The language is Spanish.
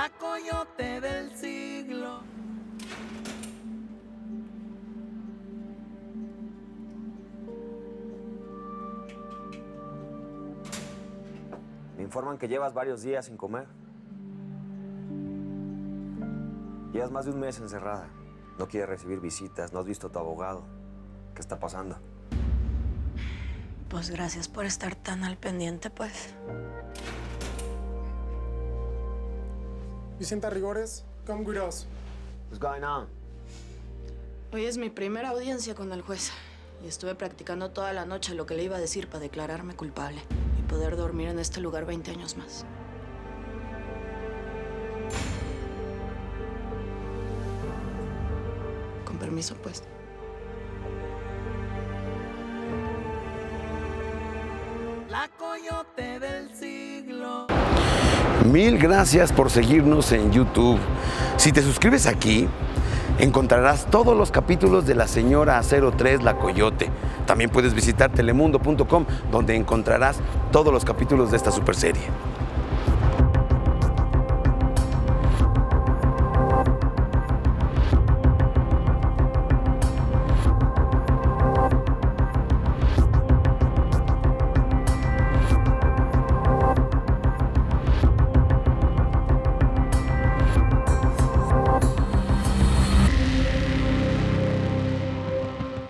La coyote del siglo. Me informan que llevas varios días sin comer. Llevas más de un mes encerrada. No quieres recibir visitas, no has visto a tu abogado. ¿Qué está pasando? Pues gracias por estar tan al pendiente, pues. Vicenta Rigores, come with us. What's going on? Hoy es mi primera audiencia con el juez. Y estuve practicando toda la noche lo que le iba a decir para declararme culpable. Y poder dormir en este lugar 20 años más. Con permiso, pues. La coyote del siglo. Mil gracias por seguirnos en YouTube. Si te suscribes aquí, encontrarás todos los capítulos de La Señora 03, La Coyote. También puedes visitar telemundo.com, donde encontrarás todos los capítulos de esta superserie.